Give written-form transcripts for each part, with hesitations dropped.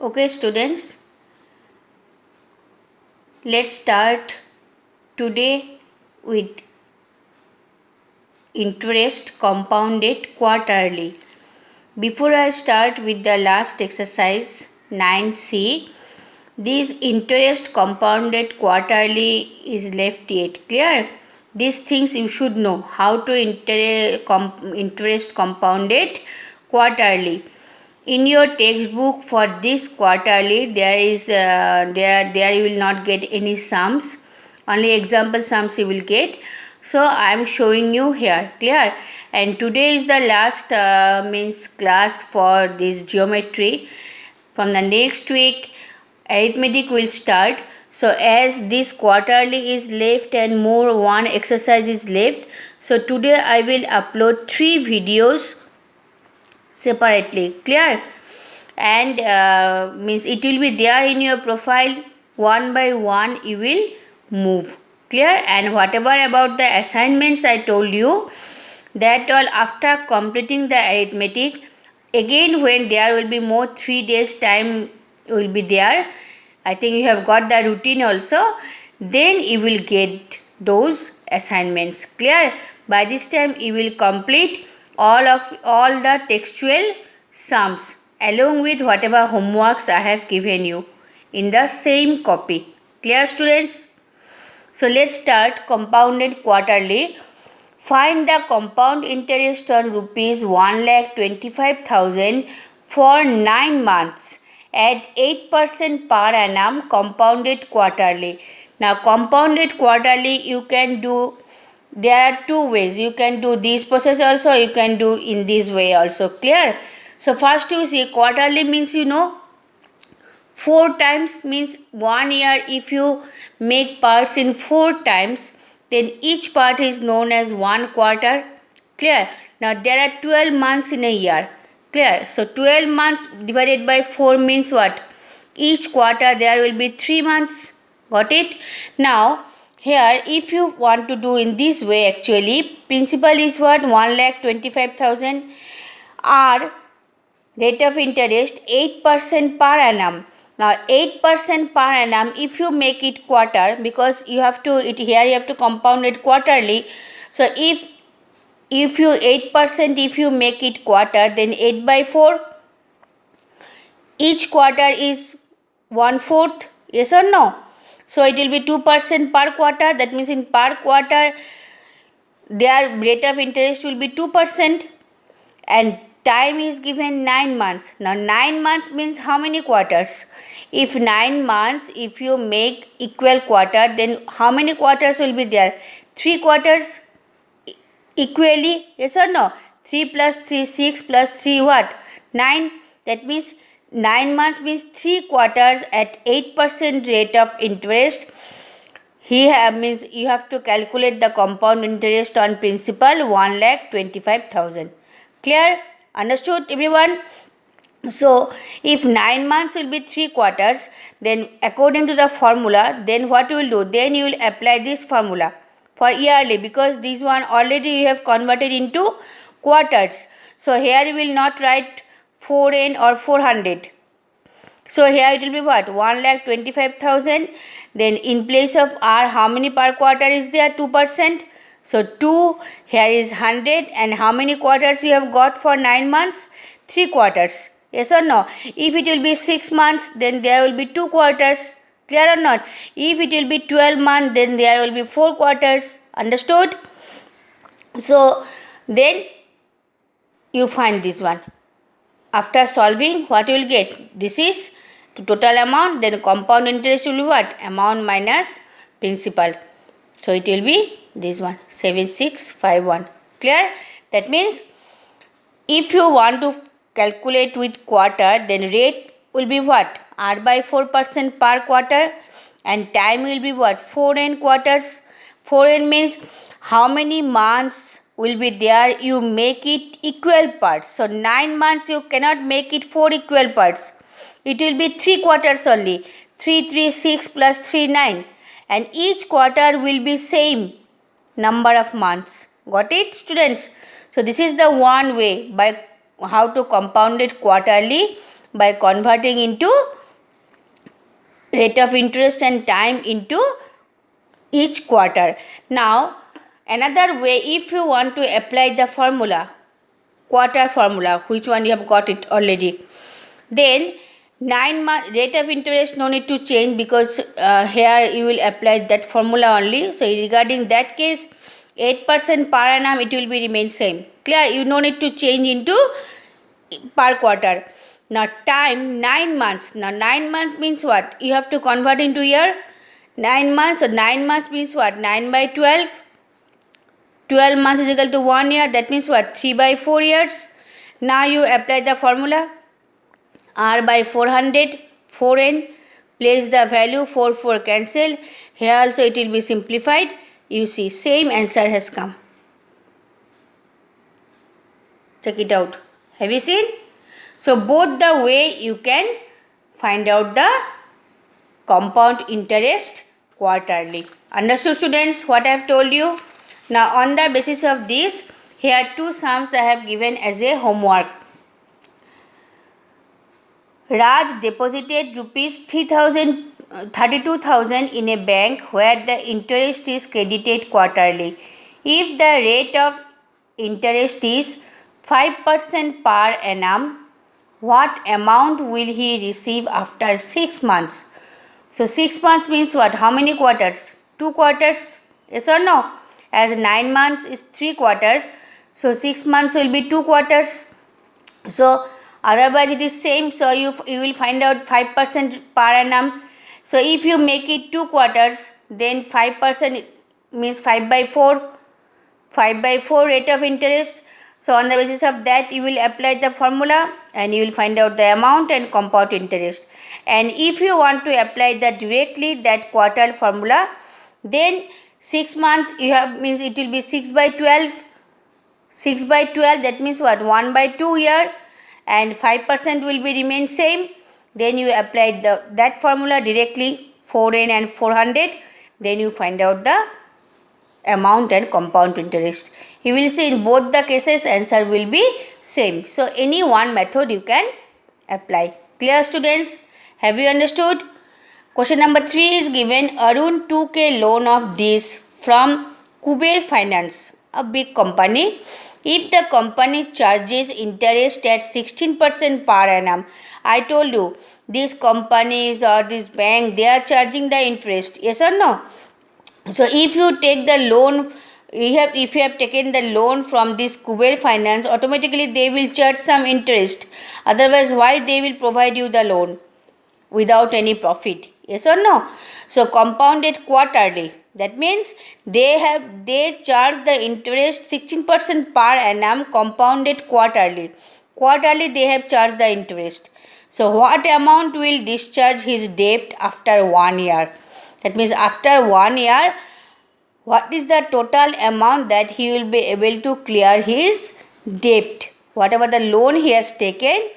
Okay, students, let's start today with interest compounded quarterly. Before I start with the last exercise 9C, this interest compounded quarterly is left yet clear. These things you should know how to interest compounded quarterly. In your textbook for this quarterly there you will not get any sums, only example sums you will get. So I am showing you here, clear. And today is the last means class for this geometry. From the next week arithmetic will start. So as this quarterly is left and more one exercise is left, so today I will upload 3 videos separately, clear. And means it will be there in your profile, one by one you will move, clear. And whatever about the assignments I told you, that all after completing the arithmetic, again when there will be more 3 days time will be there, I think you have got the routine also, then you will get those assignments, clear. By this time you will complete all the textual sums along with whatever homeworks I have given you in the same copy, clear students. So let's start compounded quarterly. Find the compound interest on rupees 1,25,000 for 9 months at 8% per annum compounded quarterly. Now compounded quarterly you can do, there are 2 ways. You can do this process also, you can do in this way also, clear. So first you see quarterly means 4 times means 1 year. If you make parts in 4 times, then each part is known as 1 quarter, clear. Now there are 12 months in a year, clear. So 12 months divided by 4 means what? Each quarter there will be 3 months, got it. Now here if you want to do in this way, actually principal is what? 1,25,000. Our rate of interest 8% per annum. Now 8% per annum, if you make it quarter, because you have to here you have to compound it quarterly. So if you 8%, if you make it quarter, then 8 by 4, each quarter is 1/4, yes or no? So it will be 2% per quarter. That means in per quarter their rate of interest will be 2%, and time is given 9 months. Now 9 months means how many quarters? If 9 months, if you make equal quarter, then how many quarters will be there? 3 quarters equally, yes or no? 3 plus 3, 6 plus 3 what? 9. That means 9 months means 3 quarters at 8% rate of interest. Means you have to calculate the compound interest on principal 1,25,000. Clear? Understood everyone? So if 9 months will be 3 quarters, then according to the formula, then what you will do? Then you will apply this formula for yearly, because this one already you have converted into quarters. So here you will not write 4n or 400. So here it will be what? 1,25,000. Then in place of R, how many per quarter is there? 2%. So 2, here is 100. And how many quarters you have got for 9 months? 3 quarters. Yes or no? If it will be 6 months, then there will be 2 quarters. Clear or not? If it will be 12 months, then there will be 4 quarters. Understood? So then you find this one. After solving, what you will get? This is the total amount, then compound interest will be what? Amount minus principal. So it will be this one, 7651. Clear? That means if you want to calculate with quarter, then rate will be what? R by 4% per quarter, and time will be what? 4n quarters. 4n means how many months will be there, you make it equal parts. So 9 months you cannot make it 4 equal parts. It will be 3 quarters only. 3, 3, 6 plus 3, 9. And each quarter will be same number of months. Got it, students? So this is the one way by how to compound it quarterly. by converting into rate of interest and time into each quarter. Now, another way, if you want to apply the formula, quarter formula, which one you have got it already, then 9 month rate of interest no need to change, because here you will apply that formula only. So regarding that case, 8% per annum it will be remain same. Clear? You no need to change into per quarter. Now time 9 months. Now 9 months means what? You have to convert into year. 9 months. So 9 months means what? 9 by 12. 12 months is equal to 1 year. That means what? 3 by 4 years. Now you apply the formula. R by 400, 4n, place the value, 4 cancel. Here also it will be simplified. You see, same answer has come. Check it out. Have you seen? So both the way you can find out the compound interest quarterly. Understood, students, what I have told you? Now on the basis of this, here two sums I have given as a homework. Raj deposited rupees 32,000 in a bank where the interest is credited quarterly. If the rate of interest is 5% per annum, what amount will he receive after 6 months? So 6 months means what? How many quarters? 2 quarters? Yes or no? As 9 months is 3 quarters, so 6 months will be 2 quarters. So otherwise it is same, so you will find out 5% per annum. So if you make it 2 quarters, then 5% means 5 by 4 rate of interest. So on the basis of that you will apply the formula and you will find out the amount and compound interest. And if you want to apply that directly, that quarter formula, then 6 months you have, means it will be 6 by 12. 6 by 12, that means what? 1 by 2 year, and 5% will be remain same. Then you apply that formula directly, 4n and 400. Then you find out the amount and compound interest. You will see in both the cases answer will be same. So any one method you can apply. Clear, students? Have you understood? Question number 3 is given. Arun took a loan of this from Kuber Finance, a big company. If the company charges interest at 16% per annum, I told you these companies or this bank, they are charging the interest, yes or no? So if you take the loan, if you have taken the loan from this Kuber Finance, automatically they will charge some interest. Otherwise, why they will provide you the loan without any profit? Yes or no? So compounded quarterly. That means they charge the interest 16% per annum, compounded quarterly. Quarterly they have charged the interest. So what amount will discharge his debt after 1 year? That means after 1 year, what is the total amount that he will be able to clear his debt? Whatever the loan he has taken,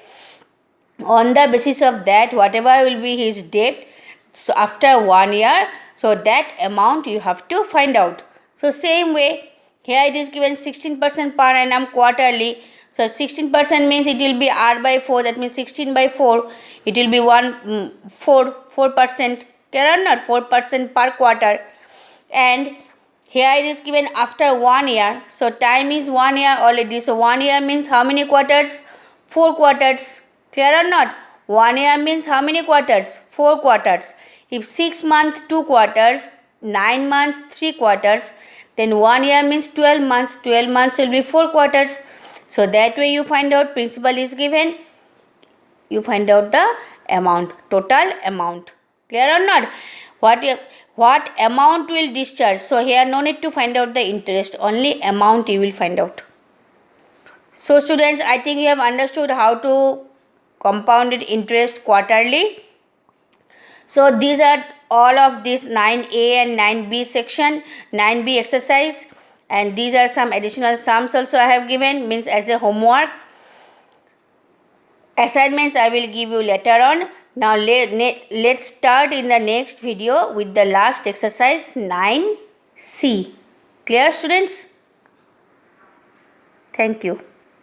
on the basis of that, whatever will be his debt, so after 1 year, so that amount you have to find out. So same way, here it is given 16% per annum quarterly. So 16% means it will be R by 4, that means 16 by 4. It will be 4%. Clear or not? 4% per quarter. And here it is given after 1 year. So time is 1 year already. So 1 year means how many quarters? 4 quarters. Clear or not? 1 year means how many quarters? 4 quarters. If 6 months, 2 quarters, 9 months, 3 quarters, then 1 year means 12 months. 12 months will be 4 quarters. So that way you find out, principal is given. You find out the amount, total amount. Clear or not? What amount will discharge? So here no need to find out the interest, only amount you will find out. So students, I think you have understood how to compounded interest quarterly. So these are all of this 9A and 9B section, 9B exercise, and these are some additional sums also I have given, means as a homework. Assignments I will give you later on. Now let's start in the next video with the last exercise 9C. Clear, students? Thank you.